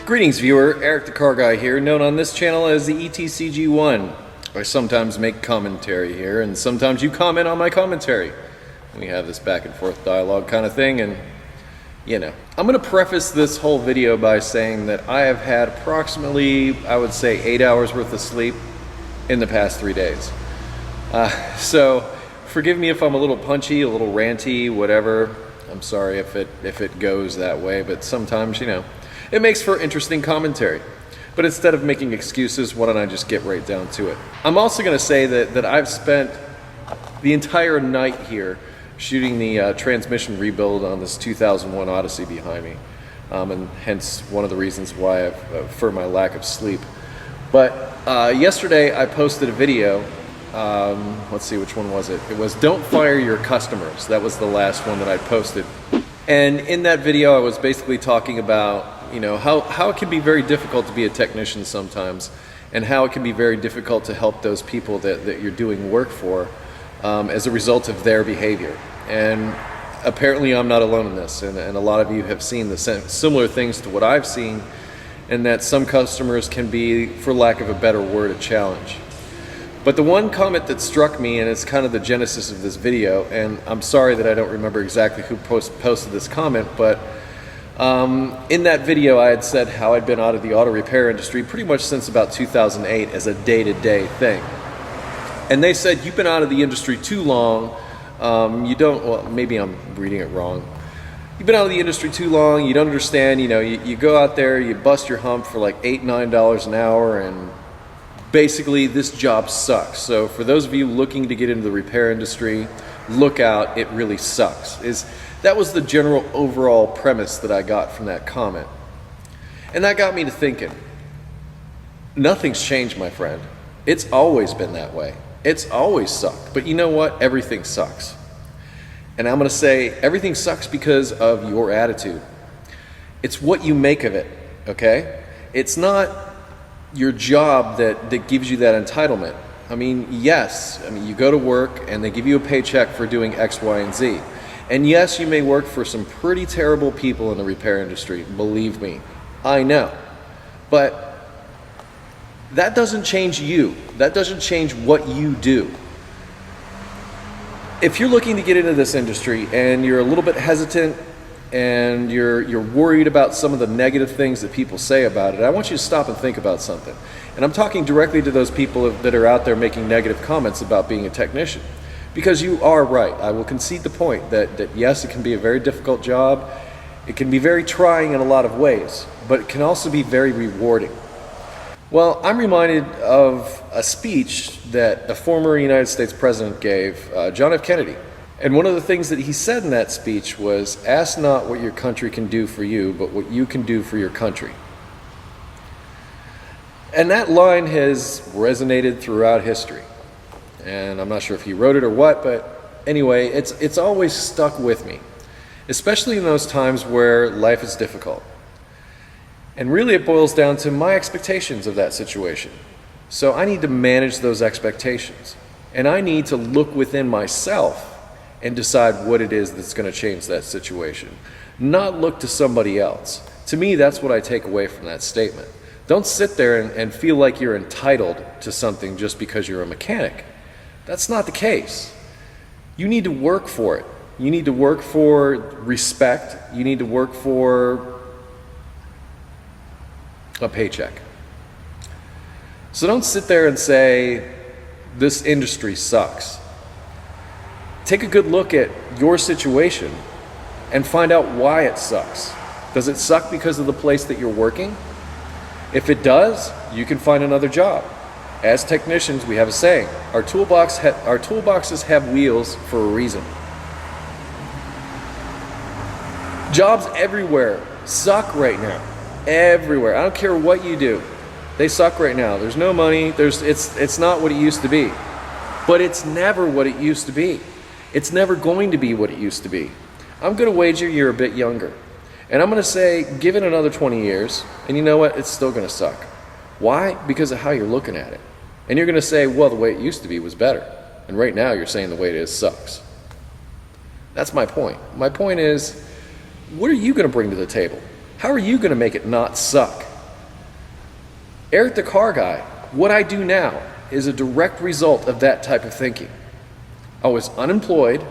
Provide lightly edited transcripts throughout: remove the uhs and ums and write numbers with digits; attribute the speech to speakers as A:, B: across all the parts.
A: Greetings viewer, Eric the Car Guy here, known on this channel as the ETCG1. I sometimes make commentary here, and sometimes you comment on my commentary. We have this back and forth dialogue kind of thing, and you know. I'm going to preface this whole video by saying that I have had approximately, I would say, 8 hours worth of sleep in the past 3 days. So forgive me if I'm a little punchy, a little ranty, whatever. I'm sorry if it goes that way, but sometimes, you know, it makes for interesting commentary. But instead of making excuses, why don't I just get right down to it? I'm also going to say that I've spent the entire night here shooting the transmission rebuild on this 2001 Odyssey behind me. And hence one of the reasons why for my lack of sleep. But yesterday I posted a video. Let's see, which one was it? It was Don't Fire Your Customers. That was the last one that I posted. And in that video I was basically talking about, you know, how it can be very difficult to be a technician sometimes, and how it can be very difficult to help those people that you're doing work for as a result of their behavior. And apparently I'm not alone in this, and a lot of you have seen the similar things to what I've seen, and that some customers can be, for lack of a better word, a challenge. But the one comment that struck me, and it's kind of the genesis of this video, and I'm sorry that I don't remember exactly who posted this comment, but in that video I had said how I'd been out of the auto repair industry pretty much since about 2008 as a day-to-day thing. And they said, you've been out of the industry too long, you don't, well, maybe I'm reading it wrong. You've been out of the industry too long, you don't understand, you know, you go out there, you bust your hump for like $8, $9 an hour, and basically this job sucks. So for those of you looking to get into the repair industry, look out, it really sucks. That was the general overall premise that I got from that comment. And that got me to thinking, nothing's changed, my friend. It's always been that way. It's always sucked. But you know what? Everything sucks. And I'm going to say everything sucks because of your attitude. It's what you make of it, okay? It's not your job that gives you that entitlement. I mean, yes, you go to work and they give you a paycheck for doing X, Y, and Z. And yes, you may work for some pretty terrible people in the repair industry, believe me, I know. But that doesn't change you. That doesn't change what you do. If you're looking to get into this industry and you're a little bit hesitant and you're worried about some of the negative things that people say about it, I want you to stop and think about something. And I'm talking directly to those people that are out there making negative comments about being a technician. Because you are right. I will concede the point that yes, it can be a very difficult job. It can be very trying in a lot of ways, but it can also be very rewarding. Well, I'm reminded of a speech that a former United States president gave, John F. Kennedy. And one of the things that he said in that speech was, ask not what your country can do for you, but what you can do for your country. And that line has resonated throughout history. And I'm not sure if he wrote it or what, but anyway, it's always stuck with me, especially in those times where life is difficult. And really it boils down to my expectations of that situation. So I need to manage those expectations. And I need to look within myself and decide what it is that's going to change that situation. Not look to somebody else. To me, that's what I take away from that statement. Don't sit there and feel like you're entitled to something just because you're a mechanic. That's not the case. You need to work for it. You need to work for respect. You need to work for a paycheck. So don't sit there and say, this industry sucks. Take a good look at your situation and find out why it sucks. Does it suck because of the place that you're working? If it does, you can find another job. As technicians, we have a saying, our toolboxes have wheels for a reason. Jobs everywhere suck right now. Everywhere. I don't care what you do. They suck right now. There's no money. It's not what it used to be. But it's never what it used to be. It's never going to be what it used to be. I'm going to wager you're a bit younger. And I'm going to say, give it another 20 years, and you know what? It's still going to suck. Why? Because of how you're looking at it. And you're going to say, well, the way it used to be was better. And right now you're saying the way it is sucks. That's my point. My point is, what are you going to bring to the table? How are you going to make it not suck? Eric the Car Guy, what I do now is a direct result of that type of thinking. I was unemployed,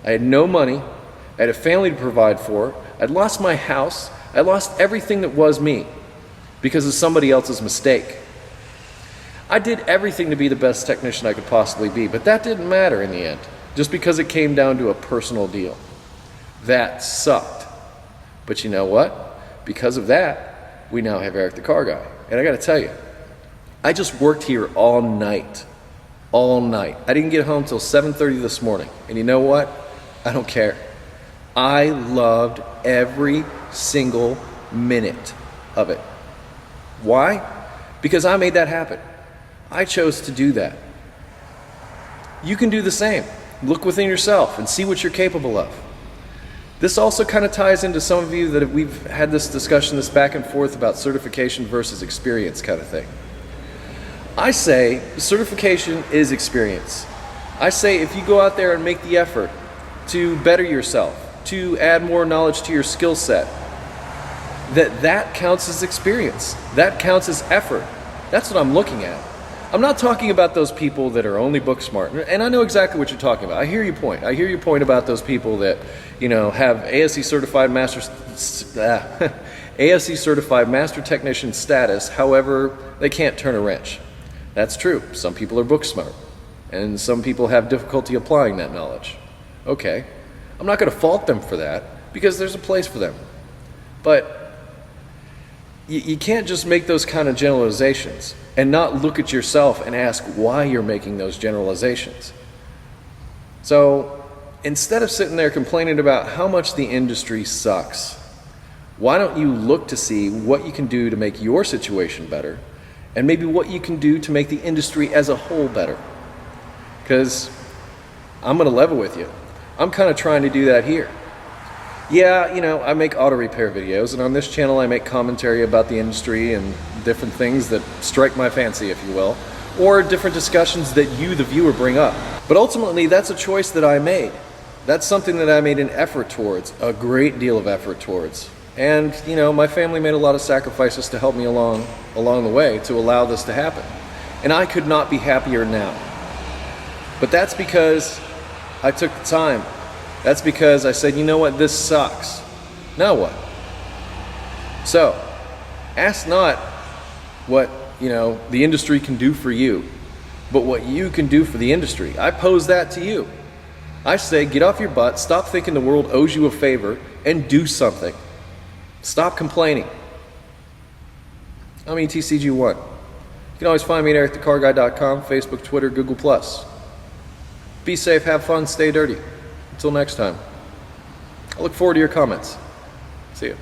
A: I had no money, I had a family to provide for, I'd lost my house, I lost everything that was me because of somebody else's mistake. I did everything to be the best technician I could possibly be, but that didn't matter in the end, just because it came down to a personal deal. That sucked. But you know what? Because of that, we now have Eric the Car Guy. And I gotta tell you, I just worked here all night. All night. I didn't get home till 7:30 this morning. And you know what? I don't care. I loved every single minute of it. Why? Because I made that happen. I chose to do that. You can do the same. Look within yourself and see what you're capable of. This also kind of ties into some of you that we've had this discussion, this back and forth about certification versus experience kind of thing. I say certification is experience. I say if you go out there and make the effort to better yourself, to add more knowledge to your skill set, that counts as experience. That counts as effort. That's what I'm looking at. I'm not talking about those people that are only book smart, and I know exactly what you're talking about. I hear your point. I hear your point about those people that, have ASE certified master technician status. However, they can't turn a wrench. That's true. Some people are book smart, and some people have difficulty applying that knowledge. Okay, I'm not going to fault them for that because there's a place for them, but you can't just make those kind of generalizations and not look at yourself and ask why you're making those generalizations. So instead of sitting there complaining about how much the industry sucks, why don't you look to see what you can do to make your situation better and maybe what you can do to make the industry as a whole better? Because I'm going to level with you. I'm kind of trying to do that here. Yeah, I make auto repair videos, and on this channel I make commentary about the industry and different things that strike my fancy, if you will, or different discussions that you, the viewer, bring up. But ultimately, that's a choice that I made. That's something that I made an effort towards, a great deal of effort towards. And, my family made a lot of sacrifices to help me along the way to allow this to happen. And I could not be happier now. But that's because I took the time. That's because I said, you know what, this sucks. Now what? So, ask not what, the industry can do for you, but what you can do for the industry. I pose that to you. I say, get off your butt, stop thinking the world owes you a favor, and do something. Stop complaining. I'm ETCG1. You can always find me at ericthecarguy.com, Facebook, Twitter, Google+. Be safe, have fun, stay dirty. Until next time, I look forward to your comments. See you.